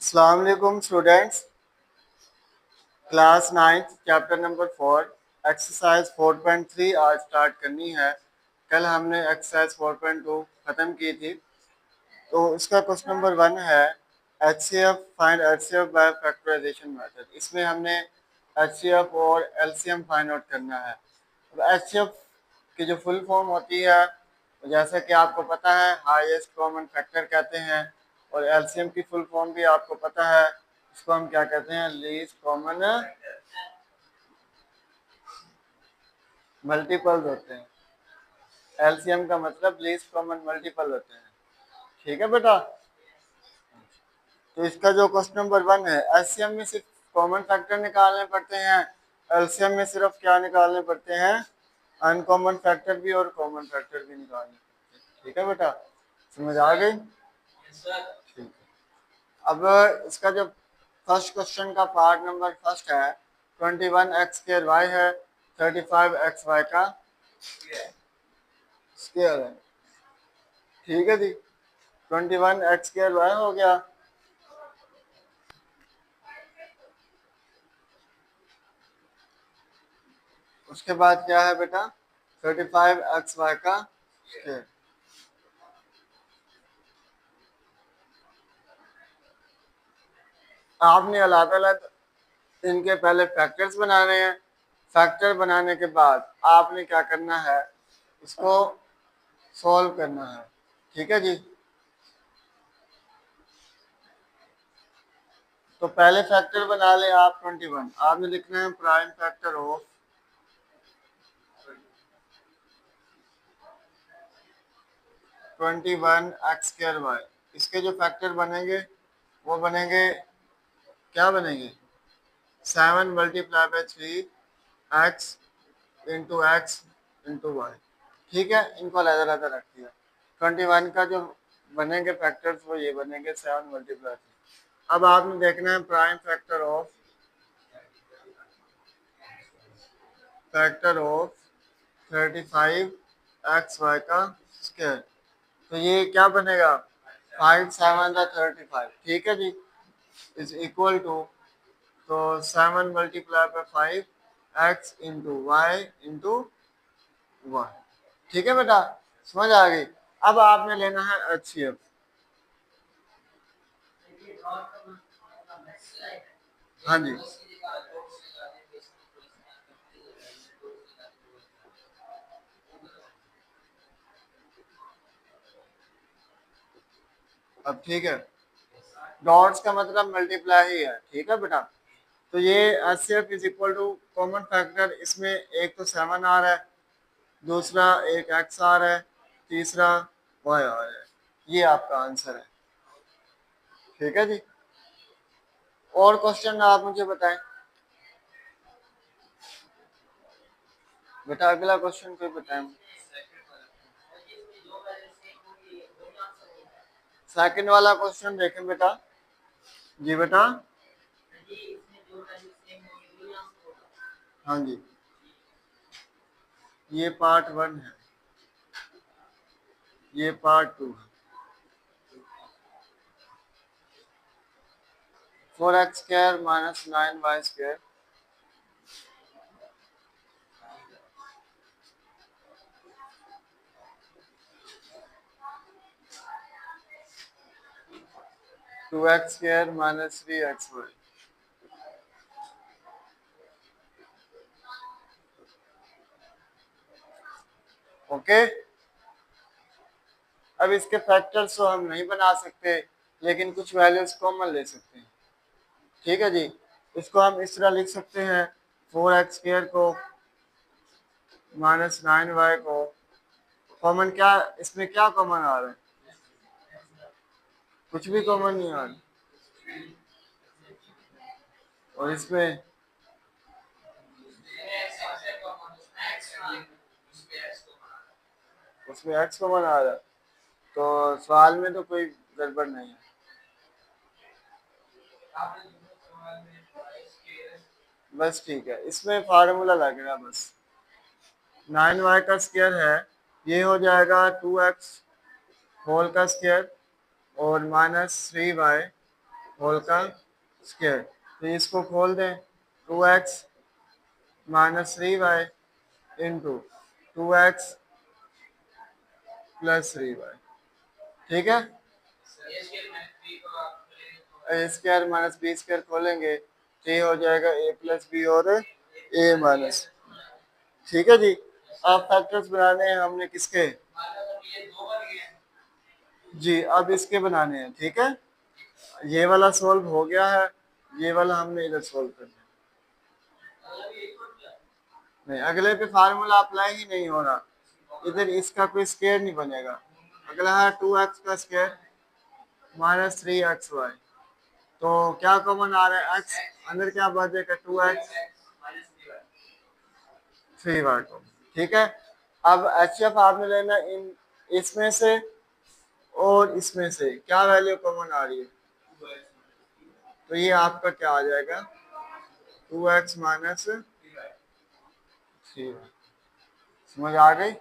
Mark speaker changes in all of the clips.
Speaker 1: अस्सलाम वालेकुम students. Class 9 chapter number 4 exercise 4.3 आज स्टार्ट करनी है। कल हमने एक्सरसाइज 4.2 ख़त्म की थी। तो इसका क्वेश्चन नंबर 1 है HCF find HCF by factorisation method. इसमें हमने HCF और LCM फाइंड आउट करना है। अब HCF की जो फुल फॉर्म होती है, जैसा कि आपको पता है, हाईएस्ट कॉमन फैक्टर कहते हैं। और LCM की फुल फॉर्म भी आपको पता है, इसको हम क्या कहते हैं, लीस्ट कॉमन मल्टीपल्स होते हैं। LCM का मतलब लीस्ट कॉमन मल्टीपल होते हैं। ठीक है बेटा। तो इसका जो क्वेश्चन नंबर 1 है, LCM में सिर्फ कॉमन फैक्टर निकालने पड़ते हैं, LCM में सिर्फ क्या निकालने पड़ते हैं, अनकॉमन फैक्टर भी और कॉमन फैक्टर भी निकालने पड़ते हैं। ठीक है बेटा, समझ आ गई? ठीक है। अब इसका जो फर्स्ट क्वेश्चन का पार्ट नंबर फर्स्ट है, 21x² है, 35xy का स्क्वायर है। ठीक है जी, 21x² हो गया। उसके बाद क्या है बेटा, 35xy का स्क्वायर। आपने अलग अलग इनके पहले फैक्टर्स बनाने हैं। फैक्टर बनाने के बाद आपने क्या करना है, इसको सॉल्व करना है। ठीक है जी। तो पहले फैक्टर बना ले आप 21। आपने लिखना है प्राइम फैक्टर ऑफ 21x²y। इसके जो फैक्टर बनेंगे वो बनेंगे, क्या बनेंगे, 7 multiply by 3x into x into y. ठीक है, इनको अलग अलग रख दिया। 21 का जो बनेंगे फैक्टर्स वो ये बनेंगे 7 मल्टीप्लाई 3। अब आपने देखना है प्राइम फैक्टर ऑफ 35xy का स्क्वायर। तो ये क्या बनेगा, 5 7 35। ठीक है जी, इज इक्वल टू, तो 7 multiply by 5x into y into 1। ठीक है बेटा, समझ आ गई। अब आपने लेना है HCF। हाँ जी, अब ठीक है, डॉट्स का मतलब मल्टीप्लाई ही है। ठीक है बेटा। तो ये HCF is equal to common factor, इसमें एक तो 7 आ रहा है, दूसरा एक x आ रहा है, तीसरा y आ रहा है। ये आपका आंसर है। ठीक है जी। और क्वेश्चन आप मुझे बताएं बेटा, अगला क्वेश्चन कोई बताएं। सेकंड वाला क्वेश्चन देखें बेटा। जी बेटा, हाँ जी, ये पार्ट 1 है, ये पार्ट 2 है। 4x² minus 9y²। 2x² minus 3xy। Okay. अब इसके फैक्टर्स तो हम नहीं बना सकते, लेकिन कुछ वैल्यूज कॉमन ले सकते हैं। ठीक है जी। इसको हम इस तरह लिख सकते हैं, 4x² को माइनस 9y को कॉमन, क्या इसमें क्या कॉमन आ रहा है, कुछ भी कॉमन नहीं आ रहा। और इसमें उसमें x कॉमन आ रहा है, तो सवाल में तो कोई गड़बड़ नहीं है। बस ठीक है, इसमें फार्मूला लग रहा है बस। 9y का स्क्वायर है, ये हो जाएगा 2x होल का स्क्वायर और माइनस 3y होल का स्क्वायर। तो इसको खोल दें, 2x minus 3y into 2x plus 3y। ठीक है, ए स्क्वायर माइनस बी स्क्वायर खोलेंगे तो ये हो जाएगा ए प्लस बी और ए माइनस। ठीक है जी। अब फैक्टर्स बनाने हैं हमने किसके, जी अब इसके बनाने हैं। ठीक है, ये वाला सोल्व हो गया है, ये वाला हमने इधर सोल्व करना है। नहीं, अगले पे फार्मूला अप्लाई ही नहीं हो रहा, इधर इसका कोई स्क्वायर नहीं बनेगा। अगला है 2x का स्क्वायर माइनस 3xy। तो क्या कॉमन आ रहा है, x अंदर क्या बचेगा, 2x 3y को। ठीक है, अब HF आपने लेना इन इसमें से और इसमें से, क्या वैल्यू कॉमन आ रही है, तो ये आपका क्या आ जाएगा, 2x माइनस 3y। समझ आ गई,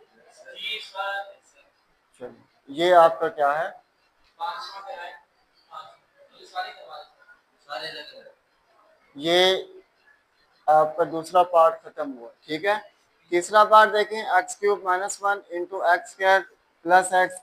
Speaker 1: चलिए ये आपका क्या है, ये आपका दूसरा पार्ट खत्म हुआ। ठीक है, तीसरा पार्ट देखें, x cube minus 1 into x square plus x.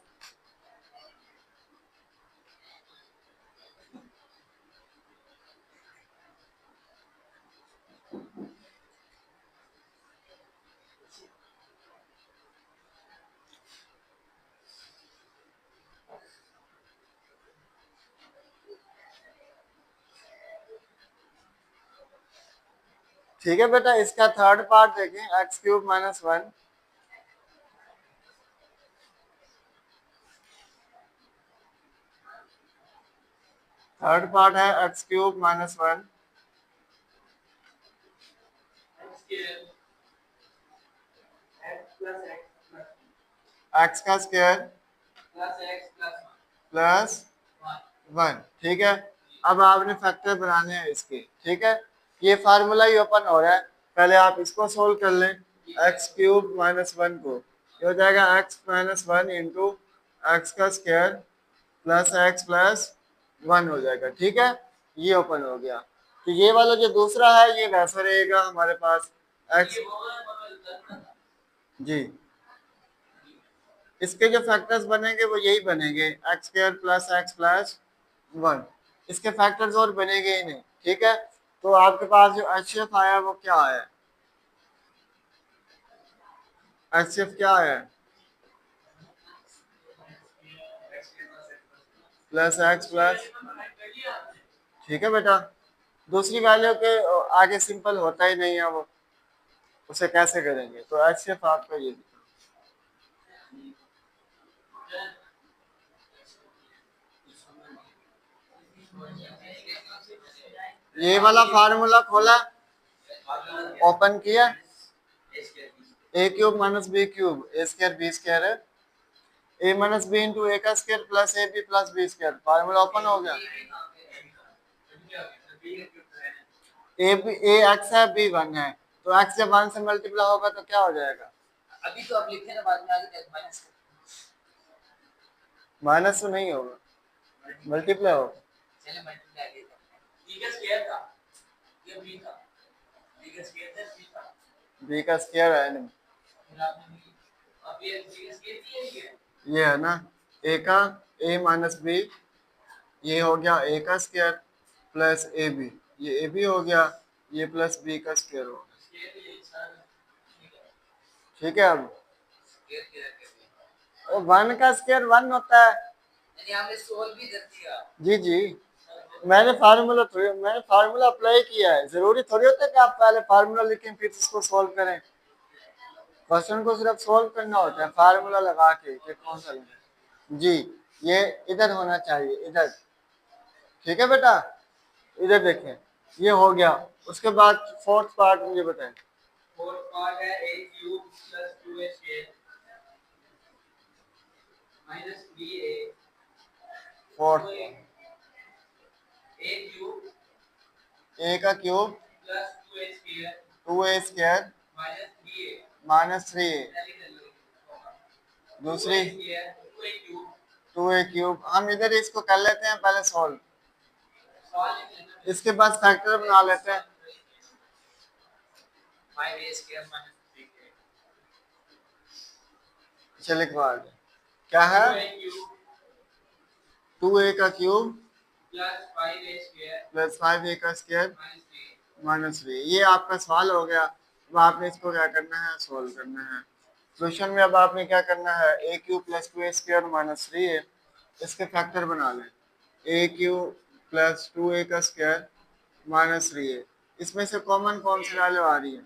Speaker 1: ठीक है बेटा, इसका थर्ड पार्ट देखें, x cube minus 1। Third part है एक्स क्यूब माइनस 1, एक्स का स्क्वायर प्लस 1। ठीक है, अब आपने फैक्टर बनाने हैं इसके। ठीक है, ये फार्मूला ही ओपन हो रहा है, पहले आप इसको सोल्व कर लें, एक्स क्यूब माइनस 1 को, ये हो जाएगा एक्स माइनस 1 इंटू एक्स का स्क्वायर प्लस एक्स प्लस 1 हो जाएगा। ठीक है, ये ओपन हो गया। तो ये वाला जो दूसरा है ये वैसा रहेगा हमारे पास, एक्स, जी इसके जो फैक्टर्स बनेंगे वो यही बनेंगे, एक्स स्क्वायर प्लस 1। इसके फैक्टर्स और बनेंगे ही नहीं। ठीक है, तो आपके पास जो एचसीएफ आया वो क्या आया, एचसीएफ क्या आया, प्लस एक्स प्लस। ठीक है बेटा, दूसरी वैल्यू के आगे सिंपल होता ही नहीं है वो, उसे कैसे करेंगे, तो एचसीएफ आपका ये दिखा। ये वाला फार्मूला खोला, ओपन किया, a cube minus b cube a square b square है, a minus b into a का square plus a b plus b square. Formula open हो गया, ए एक्स है बी 1 है, तो एक्स जब 1 से मल्टीप्लाई होगा तो क्या हो जाएगा,
Speaker 2: अभी तो आप लिखे ना, बाद में आगे माइनस
Speaker 1: माइनस तो नहीं होगा, मल्टीप्लाई होगा।
Speaker 2: चलिए मल्टीप्लाई आगे करते हैं। बी का स्क्वायर था, ये बी था, बी का स्क्वायर था, बी था,
Speaker 1: बी का स्क्वायर है नहीं,
Speaker 2: फिर आपने अब ये बी का स्क्वायर
Speaker 1: ये है ना, ए का ए माइनस बी, ये हो गया ए का स्क्वायर प्लस ए बी, ये ए बी हो गया, ये प्लस बी का स्क्वायर हो गया। ठीक है, अब वन का स्क्वायर 1 होता है,
Speaker 2: यानी हमने सोल्व भी कर दिया।
Speaker 1: जी जी, मैंने फार्मूला अप्लाई किया है, जरूरी थोड़ी होता है कि आप पहले फार्मूला लिखें फिर इसको सॉल्व करें। क्वेश्चन को सिर्फ सॉल्व करना होता है फार्मूला लगा के कि कौन सा लेना। जी, ये इधर होना चाहिए, इधर। ठीक है बेटा, इधर देखें, ये हो गया। उसके बाद फोर्थ पार्ट मुझे बताएं।
Speaker 2: फोर्थ पार्ट है a cube plus 2a square minus 3a।
Speaker 1: Fourth,
Speaker 2: a cube
Speaker 1: a का cube
Speaker 2: plus 2a square
Speaker 1: 2a square
Speaker 2: minus 3a
Speaker 1: minus 3a। दूसरी
Speaker 2: 2a क्यूब
Speaker 1: 2a क्यूब, हम इधर इसको कर लेते हैं पहले सॉल्व। इसके बाद फैक्टर बना लेते हैं।
Speaker 2: 5a square minus 3a
Speaker 1: चलिए लिखवा दें। क्या है? 2a का क्यूब प्लस 5a का स्क्वायर माइनस 3। ये आपका सवाल हो गया। अब आपने इसको क्या करना है? सोल्व करना है। सोल्यूशन में अब आपने क्या करना है? A cube plus 2a square minus 3a, इसके फैक्टर बना लें। ए क्यूब प्लस 2a का स्क्वायर माइनस 3a, इसमें से कॉमन कौन सी वैल्यू आ रही है?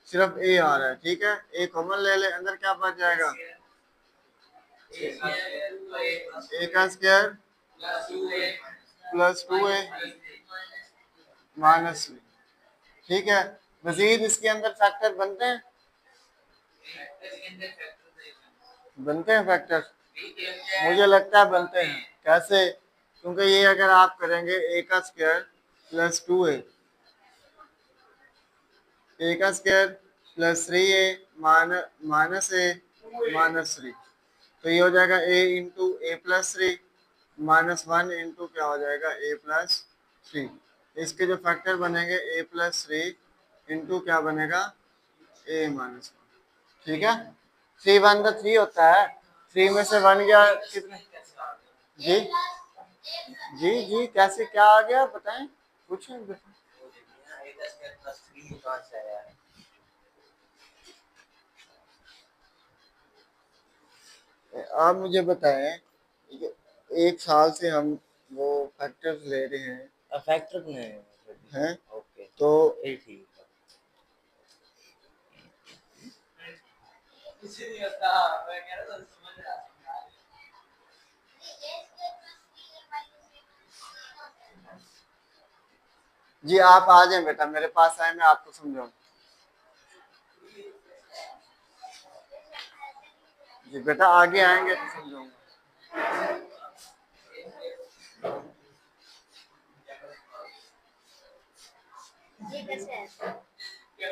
Speaker 1: सिर्फ a आ रहा है। ठीक है, a कॉमन ले ले, अंदर क्या बच जाएगा? a का स्क्वायर प्लस 2a माइनस 3। ठीक है, मजीद इसके अंदर फैक्टर बनते हैं? बनते हैं फैक्टर? मुझे लगता है बनते हैं। कैसे? क्योंकि ये अगर आप करेंगे a का स्क्वायर प्लस 2a, a का square plus 3a minus a minus 3, तो ये हो जाएगा a into A plus 3 minus 1 into क्या हो जाएगा? a plus 3। इसके जो फैक्टर बनेंगे a प्लस 3 इंटू क्या बनेगा? a minus 1। ठीक है, 3 1 का 3 होता है। 3 में से 1 गया कितने? जी जी जी, कैसे क्या आ गया बताएं, पूछें। आप मुझे बताएं, एक साल से हम वो फैक्टर्स ले रहे हैं,
Speaker 2: फैक्टर नहीं
Speaker 1: हैं
Speaker 2: ओके
Speaker 1: तो
Speaker 2: ठीक है
Speaker 1: जी आप आ जाएं बेटा, मेरे पास आए, मैं आपको समझाऊं। जी बेटा आगे आएंगे तो समझाऊंगा।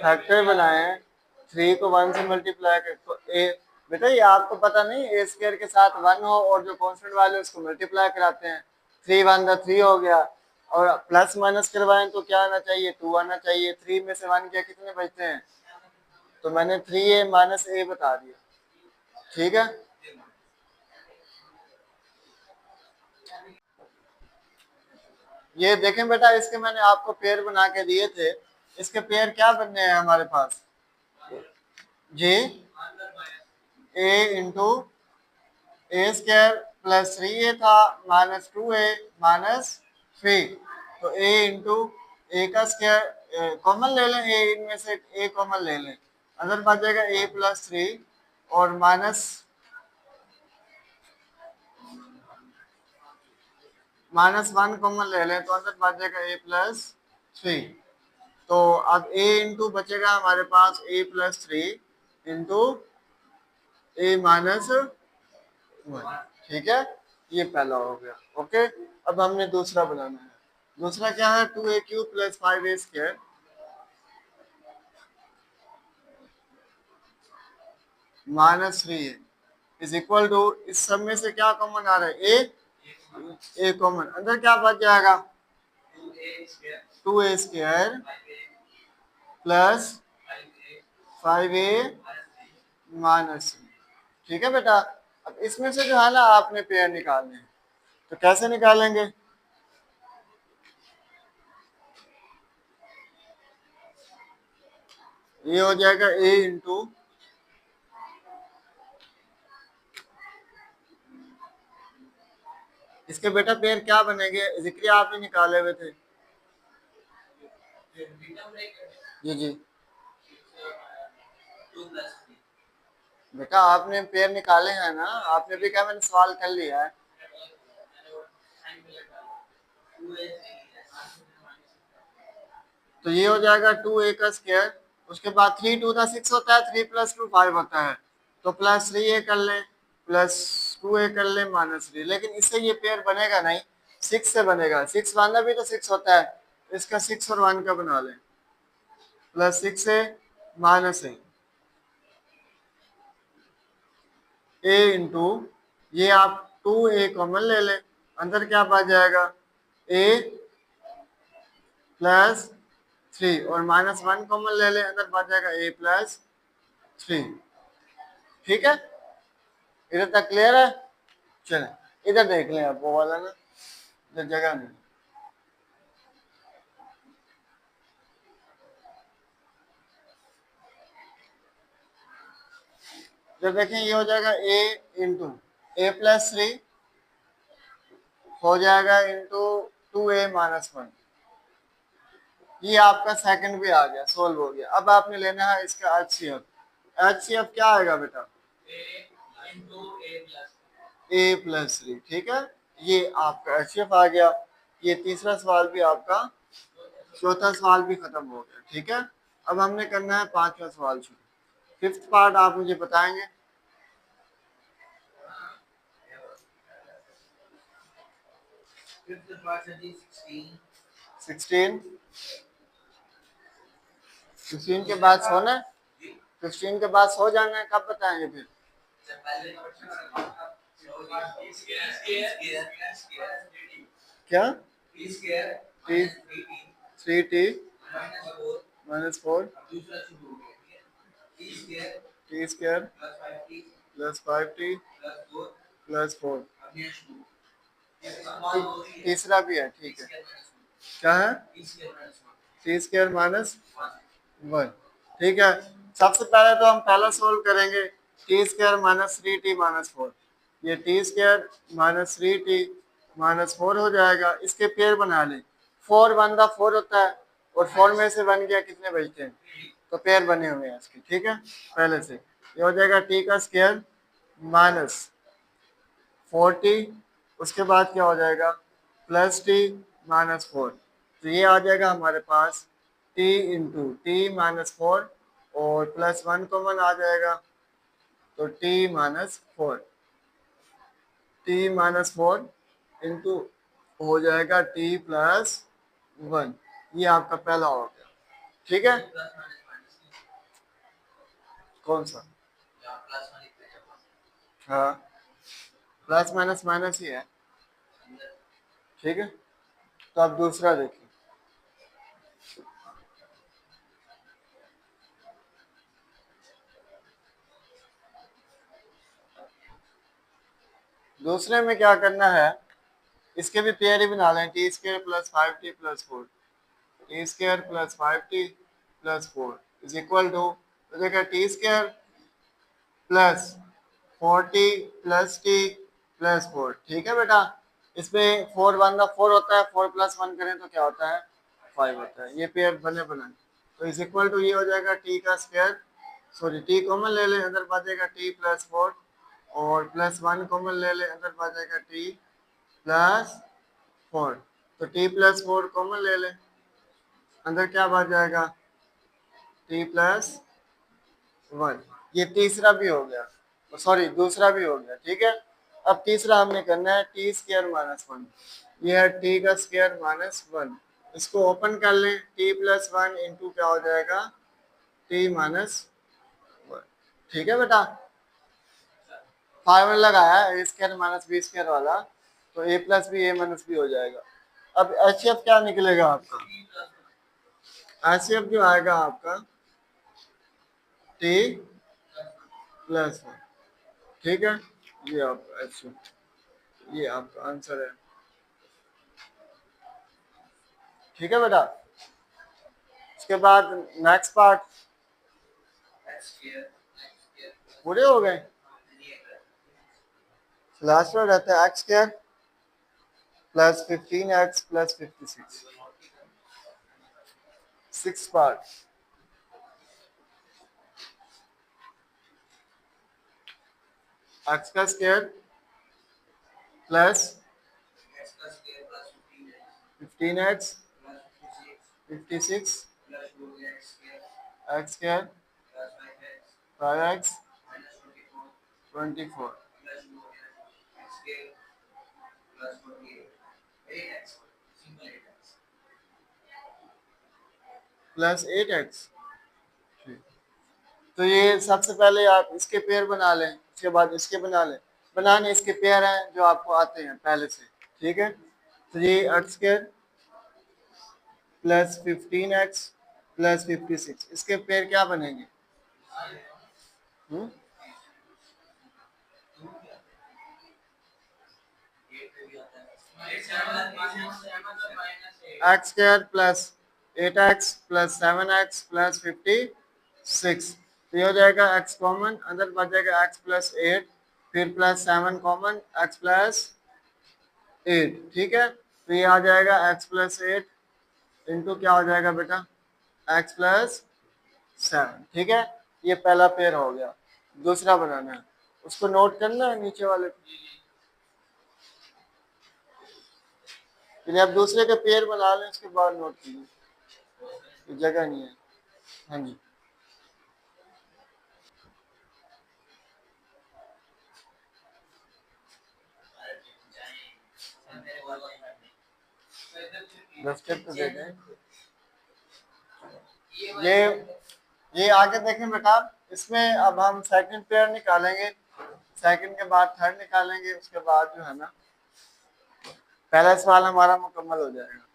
Speaker 1: फैक्टर बनाए हैं, 3 को 1 से मल्टीप्लाई कर तो ए, बेटा ये आपको पता नहीं, ए स्क्वायर के साथ 1 हो और जो कांस्टेंट वैल्यू उसको मल्टीप्लाई कराते हैं। 3 1 का 3 हो गया, और प्लस माइनस करवाएं तो क्या आना चाहिए? 2 आना चाहिए। 3 में से 1 क्या कितने बचते हैं? तो मैंने 3a माइनस a बता दिया। ठीक है, ये देखें बेटा, इसके मैंने आपको पेयर बना के दिए थे। इसके पेयर क्या बनने हैं हमारे पास? जी, a into A square plus 3a था माइनस 2a माइनस 3, तो a इंटू ए का स्क्वायर कॉमन ले लें, a इनमें से a कॉमन ले लें, अंदर बच जाएगा a प्लस 3 और माइनस माइनस 1 कॉमन ले लें तो अंदर बच जाएगा a प्लस 3। तो अब a इंटू बचेगा हमारे पास a plus 3 into a minus 1। ठीक है, ये पहला हो गया। ओके, अब हमने दूसरा बनाना है। दूसरा क्या है? 2a cube plus 5a square minus 3a is equal to, इस सब में से क्या कॉमन आ रहा है? a कॉमन, अंदर क्या बच जाएगा? 2a square plus 5a minus 3। ठीक है बेटा, अब इसमें से जो है ना आपने पेयर निकालने हैं, तो कैसे निकालेंगे? ये हो जाएगा a इंटू इसके बेटा पेयर क्या बनेंगे? जिक्र आपने निकाले हुए थे। जी जी बेटा आपने पेयर निकाले हैं ना, आपने भी क्या, मैंने सवाल कर लिया है। तो ये हो जाएगा 2a का स्क्वायर, उसके बाद 3 2 का 6 होता है, 3 प्लस 2 5 होता है, तो प्लस 3a कर लें प्लस 2a कर लें माइनस 3, लेकिन इससे ये पेयर बनेगा नहीं, 6 से बनेगा। 6 वाला भी तो 6 होता है, इसका 6 और 1 का बना लें, प्लस 6 से माइनस a इंटू ये आप 2a कॉमन ले लें, अंदर क्या बच जाएगा? a प्लस 3 और -1 कॉमन ले लें, अंदर बच जाएगा a प्लस 3। ठीक है, इधर तक क्लियर है? चलें इधर देख लें, आप वो वाला ना, इधर जगह नहीं। जब देखें ये हो जाएगा a इंटू a प्लस 3 हो जाएगा इंटू 2a माइनस 1। ये आपका सेकंड भी आ गया, सोल्व हो गया। अब आपने लेना है इसका एचसीएफ। एचसीएफ क्या आएगा बेटा? a plus 3। ठीक है, ये आपका एचसीएफ आ गया। ये तीसरा सवाल भी आपका, चौथा सवाल भी खत्म हो गया। ठीक है, अब हमने करना है पांचवा सवाल शुरू। फिफ्थ पार्ट आप मुझे बताएंगे।
Speaker 2: Fifth part है जी
Speaker 1: 16 16 के बाद सोना है? 15 के बाद सो जाना है, कब बताएंगे फिर? क्या? T 3t minus 4 t square plus 5t plus 4। तीसरा भी है, ठीक है। क्या है? T square minus 1। ठीक है, सबसे पहले तो हम पहला सोल्व करेंगे, T square minus 3t minus 4। ये T square minus 3t minus 4 हो जाएगा। इसके पेयर बना लें, 4 1 का 4 होता है और 4 में से 1 गया, कितने बचते हैं? तो पेयर बने हुए हैं इसके। ठीक है, पहले से ये हो जाएगा टी का स्क्वायर माइनस 4t, उसके बाद क्या हो जाएगा? Plus T minus 4। तो ये आ जाएगा हमारे पास t इंटू टी माइनस 4 और प्लस 1 कॉमन आ जाएगा, तो t minus 4। T minus 4 into हो जाएगा t प्लस 1। ये आपका पहला हो गया। ठीक है, कौन सा? हाँ, प्लस माइनस माइनस ही है। ठीक है, तो आप दूसरा देखिए। दूसरे में क्या करना है, इसके भी पेयर ही बना लें, t square plus 5t plus 4। T square plus 5t plus 4 is equal to, तो देखा t square plus 4t plus t plus 4। ठीक है बेटा, इसमें 4 1 का 4 होता है, 4 प्लस 1 करें तो क्या होता है? 5 होता है। ये पेयर बने बनाए, तो इज इक्वल टू ये हो जाएगा टी का स्क्वायर, सॉरी टी कॉमन ले लें, अंदर बचेगा टी प्लस 4 और प्लस 1 कॉमन ले लें, अंदर बचेगा टी प्लस 4। तो टी प्लस 4 कॉमन ले लें, अंदर क्या बच जाएगा? T plus 1। ये तीसरा भी हो गया, सॉरी दूसरा भी हो गया। ठीक है, अब तीसरा हमने करना है टी स्क्वायर माइनस 1। ये है टी का स्क्वायर माइनस 1। इसको ओपन कर लें, टी प्लस 1 इंटू क्या हो जाएगा? T minus 1। ठीक है बेटा, फार्मूला लगाया है ए स्क्वायर माइनस बी स्क्वायर वाला, तो ए प्लस बी ए माइनस बी हो जाएगा। अब एच एफ क्या निकलेगा आपका? एच एफ जो आएगा आपका टी प्लस 1। ठीक है, ये आपका एच एफ, ये आपका आंसर है। ठीक है बेटा, इसके बाद नेक्स्ट पार्ट पूरे हो गए। लास्ट में रहता है x square plus 15x plus 56। Six part, x का square plus 15x 56 x square 5x 24 plus 8x। तो ये सबसे पहले आप इसके पेयर बना लें, उसके बाद इसके बना लें। बनाने इसके पेयर हैं जो आपको आते हैं पहले से। ठीक है, तो ये x square plus 15x plus 56, इसके पेयर क्या बनेंगे? हम्म? X square plus 8x plus 7x plus 56, तो ये हो जाएगा x कॉमन, अंदर बच जाएगा x प्लस 8, फिर प्लस 7 कॉमन, x प्लस 8, ठीक है। तो ये आ जाएगा x प्लस 8 इंटू क्या हो जाएगा बेटा, x प्लस 7, ठीक है। ये पहला पेयर हो गया। दूसरा बनाना है, उसको नोट करना है नीचे वाले को। फिर आप दूसरे के पेयर बना लें, उसके बाद नोट कीजिए, जगह नहीं है। हाँ जी, डस्टर तो दे दें। ये आगे देखें बेटा, इसमें अब हम सेकंड पेयर निकालेंगे, सेकंड के बाद थर्ड निकालेंगे, उसके बाद जो है ना पहला सवाल हमारा मुकम्मल हो जाएगा।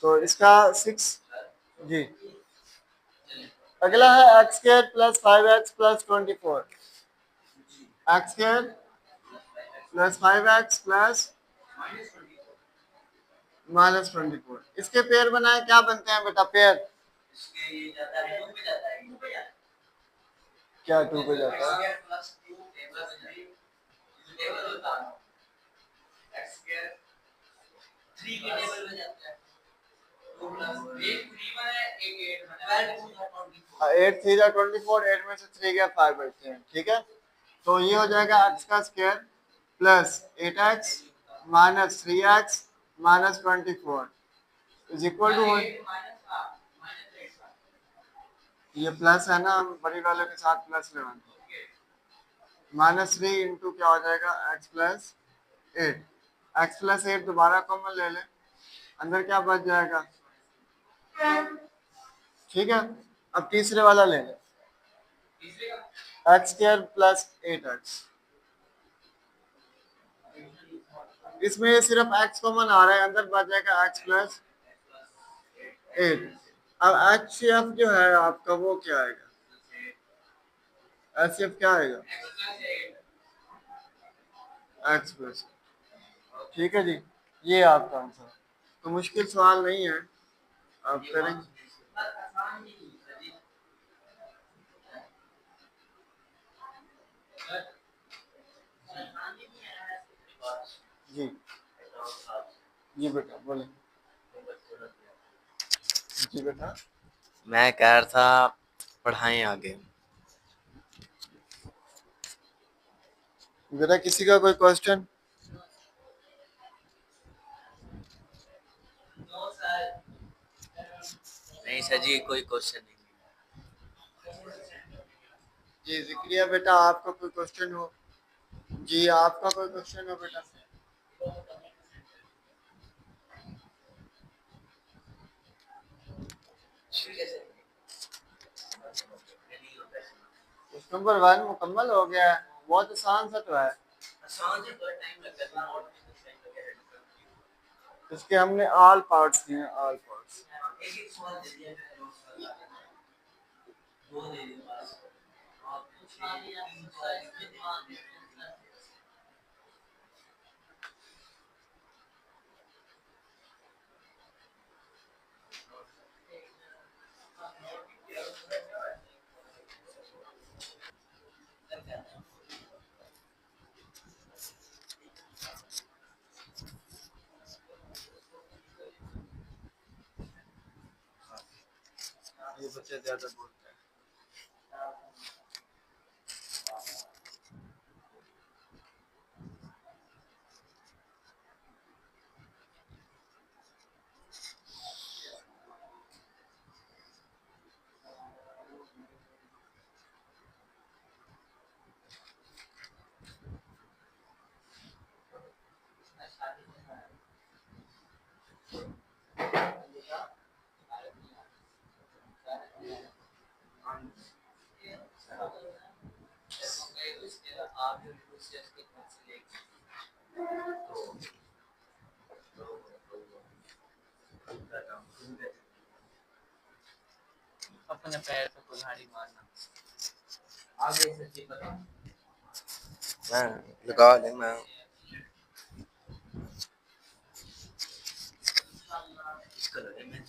Speaker 1: तो इसका 6 जी, अगला है x square plus 5x plus 24, x square plus 5x plus minus 24, इसके पेयर बनाए, क्या बनते हैं बेटा पेयर? क्या 2 पे जाता है? एट थ्री जा 24, 8 में से 3 गया 5 बचते हैं, ठीक है। तो ये हो जाएगा x का square plus 8x minus 3x minus 24 is equal to, ये प्लस है ना, हम बड़ी वाले के साथ प्लस लगाएंगे, माइनस 3 इंटू क्या हो जाएगा x प्लस 8, x प्लस 8 दोबारा कॉमन ले लें, अंदर क्या बच जाएगा, ठीक है। अब तीसरे वाला ले लें, एक्स स्क्वायर प्लस 8x, इसमें सिर्फ x कॉमन आ रहा है, अंदर बच जाएगा x प्लस 8। अब एच एफ जो है आपका वो क्या आएगा, एच एफ क्या आएगा, एक्स प्लस, ठीक है जी। ये आपका आंसर, तो मुश्किल सवाल नहीं है, आप करेंगे। जी जी बेटा बोले। जी बेटा,
Speaker 3: मैं कह रहा था पढ़ाएं आगे।
Speaker 1: बेटा किसी का कोई क्वेश्चन?
Speaker 3: नहीं सर जी, कोई क्वेश्चन नहीं।
Speaker 1: जी जिक्रिया बेटा, आपका कोई क्वेश्चन हो? जी आपका कोई क्वेश्चन हो बेटा? क्वेश्चन नंबर 1 मुकम्मल हो गया है, बहुत आसान सा तो है। इसके हमने ऑल पार्ट्स दिए हैं, ऑल पार्ट्स। ये बच्चे ज्यादा बोलते हैं।
Speaker 2: अपने पैर पे कुल्हाड़ी मारना। आगे सच्ची बताओ।
Speaker 3: मैं लगा ले मैं इस कलर में